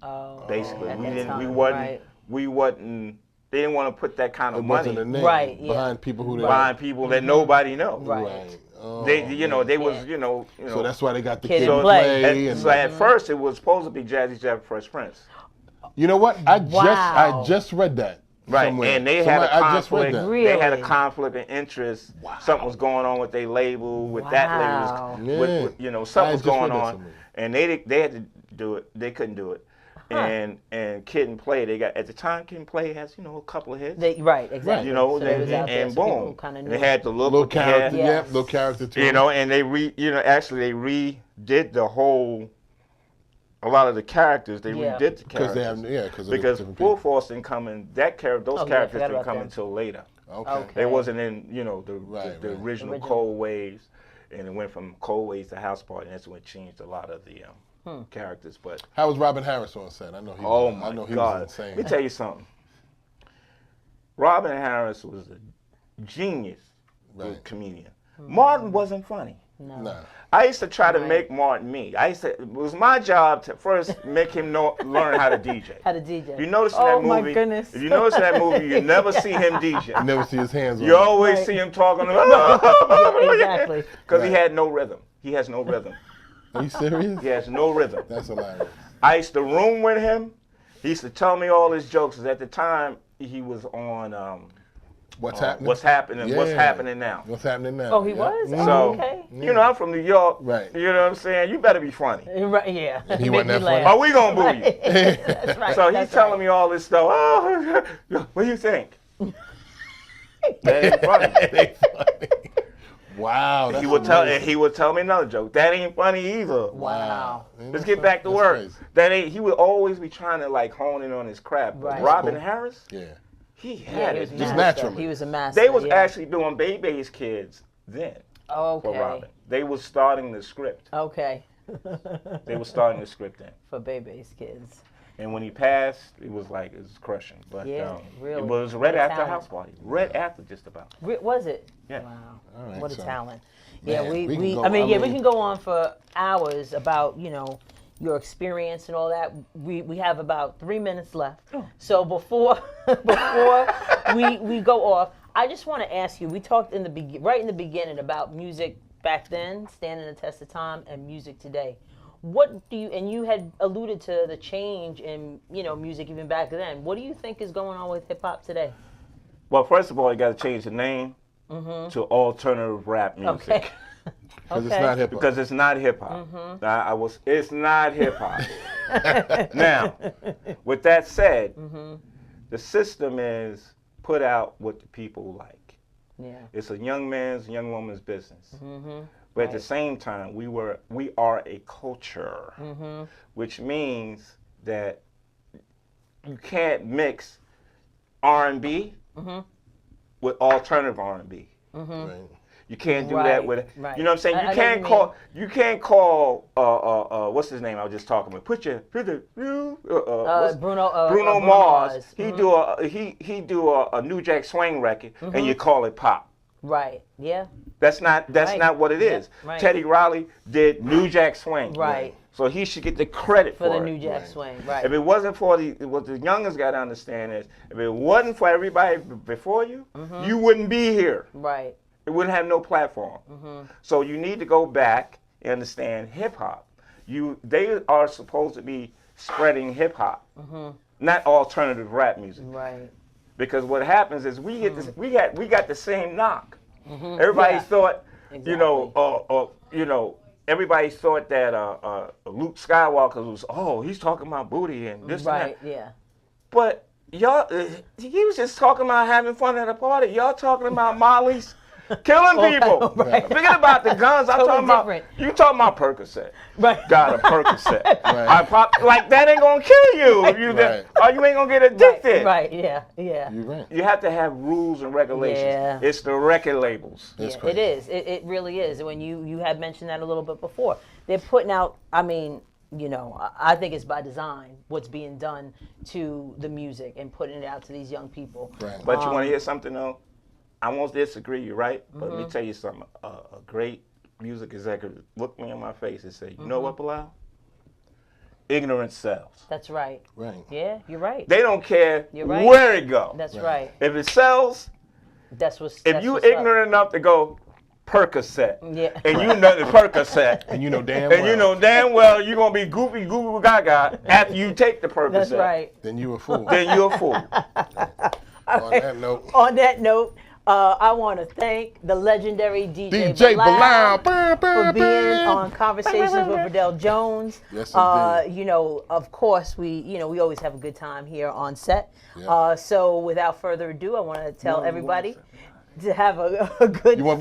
Oh, Basically, at we that didn't. time, They right. wasn't. They didn't want to put that kind It of money wasn't a name Right, yeah. behind people who they behind people that nobody know. Right. Oh, They, you know, man. they was, Yeah. you know. So that's why they got the Kid Kid and and Play. Play. So at first it was supposed to be Jazzy Jeff Fresh Prince. You know what? I Wow. just read that. Right, somewhere. and they had a I just read conflict. that. Really? They had a conflict of interest. Wow. Something was going on with their label, with that Wow. label. With, you know, I something was just read going that on, somewhere. and they had to do it. They couldn't do it. And Kid and Play, they got at the time. Kid and Play has, you know, a couple of hits. Right, exactly. You know, So it was out there, and so people boom, kinda they knew. had the look. Little with the hair, character, Yes. little character too. you know, and they actually they redid the whole. A lot of the characters they Yeah. because redid the characters they have because because different Full people. Force didn't come in. Those Oh, yeah, I characters forgot didn't about come them. until later. Okay. They wasn't in, you know, the Right. original Original. Cold Waves, and it went from Cold Waves to House Party, and that's when it changed a lot of the characters. But How was Robin Harris on set? I know he. oh Was, my I know he God, was insane. let me tell you something. Robin Harris was a genius comedian. Martin wasn't funny. No. Nah. I used to try to Right. make Martin me. It was my job to first make him learn how to DJ. How to DJ. You notice in Oh, that movie, my goodness. if you notice in that movie, you never see him DJ. You never see his hands on You it. always Right. see him talking Exactly. because he Right. had no rhythm. He has no rhythm. Are you serious? He has no rhythm. That's hilarious. I used to room with him. He used to tell me all his jokes. 'Cause at the time, he was on What's happening? What's Happening? What's Yeah. Happening Now? What's happening now? Oh, he Yeah. was? Mhm. So, okay. you know, I'm from New York. Right. You know what I'm saying? You better be funny. Right, yeah. He Make wasn't me that funny? laugh. Or we gonna boo you. That's right. So he's that's telling right. me all this stuff. Oh, what do you think? That ain't funny. Wow. That's He would tell me another joke. That ain't funny either. Wow. Let's get back to That's work. crazy. He would always be trying to like hone in on his craft. But Right. Robin Cool. Harris, Yeah. he Yeah, had he it. was a Just master. naturally. He was a master. They was yeah. actually doing Baby's Kids then okay. for Robin. They was starting the script. Okay. They was starting the script then. For Baby's Kids. And when he passed, it was crushing. But Yeah, really. it was What right a after talent. House Party. Right after just about. Was it? Yeah. Wow. All right, What a so, talent. man, Yeah, we can we go- I mean, I we mean- can go on for hours about, you know, your experience and all that. We have about 3 minutes left. So before we go off, I just want to ask you, we talked right in the beginning about music back then, standing the test of time, and music today. What do you, and you had alluded to the change in, you know, music even back then. What do you think is going on with hip hop today? Well, first of all, you got to change the name to alternative rap music. Okay. Because it's not hip hop. Because it's not hip hop. It's not hip hop. Now, with that said, the system is put out what the people like. Yeah. It's a young man's, young woman's business. But at the same time, we are a culture, which means that you can't mix R&B with alternative R&B. Right. You can't do Right, that with, right. you know what I'm saying? I know what You can't call what's his name I was just talking about? Bruno Mars. He do a New Jack Swing record and you call it pop. Right. Yeah. That's not Right. not what it is. right. Teddy Riley did New Jack Swing. Right. So he should get the credit For for the it. New Jack Right. Swing. Right. If it wasn't for what the youngest got to understand is, if it wasn't for everybody before you, you wouldn't be here. Right. It wouldn't have no platform. So you need to go back and understand hip hop. They are supposed to be spreading hip hop, not alternative rap music. Right. Because what happens is we get this, we got the same knock. Everybody Yeah. thought, Exactly. everybody thought that Luke Skywalker was, he's talking about booty and this and Right. that. Yeah. But y'all, he was just talking about having fun at a party. Y'all talking about Molly's killing people. Right. Forget about the guns. I'm Totally talking about different. you talking about Percocet. Right. Got a Percocet. Right. I pop like that ain't gonna kill you if you Right. or you ain't gonna get addicted. Right. Yeah. Yeah. You're right. You have to have rules and regulations. Yeah. It's the record labels. It's Yeah, crazy. it is. It really is. When you had mentioned that a little bit before, they're putting out. I mean, you know, I think it's by design what's being done to the music and putting it out to these young people. Right. But you want to hear something though? I won't disagree. You're right. But let me tell you something. A great music executive looked me in my face and said, "You know what, Belal? Ignorance sells. That's right. Right. Yeah, you're right. They don't care You're right. where it goes. That's right. If it sells, That's what's. if that's you what's up. ignorant enough to go Percocet, Yeah. and you know the Percocet, And you know damn and well. you know damn well you're gonna be goofy gaga after you take the Percocet. That's right. Then you a fool. Then you're a fool. On that note. On that note, I want to thank the legendary DJ DJ Belal Belal. for being on Conversations with Verdel Jones. Yes, indeed. You know, of course, we always have a good time here on set. Yeah. So without further ado, I want to tell everybody to have a good. You want,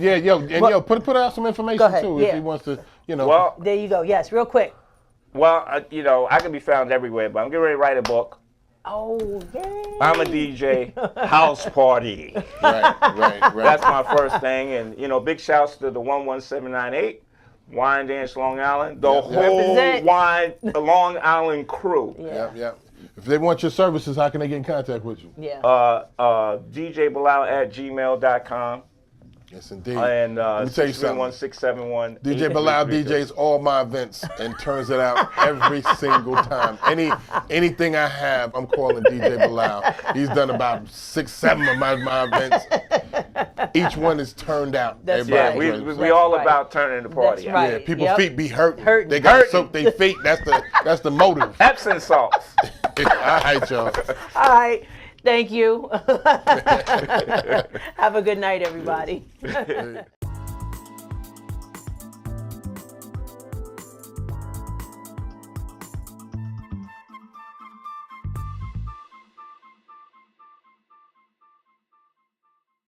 put out some information Go ahead, too yeah. if he wants to, Well, There you go. Yes, real quick. I can be found everywhere, but I'm getting ready to write a book. Oh, yay. I'm a DJ, house party. right. That's my first thing. And, big shouts to the 11798, Wine Dance Long Island, the Yep. whole Represent. Wine Long Island crew. Yeah. Yep. If they want your services, how can they get in contact with you? Yeah. DJBelal@gmail.com. Yes, indeed. And Let me tell you something. 631-671. DJ Belal DJs all my events and turns it out every single time. Anything I have, I'm calling DJ Belal. He's done about 6-7 of my events. Each one is turned out. That's Yeah, right. we That's all right. about turning the party That's out. right. Yeah, people's Yep. feet be hurting. Hurting. They got to Hurting. soak their feet. That's the motive. Epsom salts. All right, y'all. All right. Thank you. Have a good night, everybody.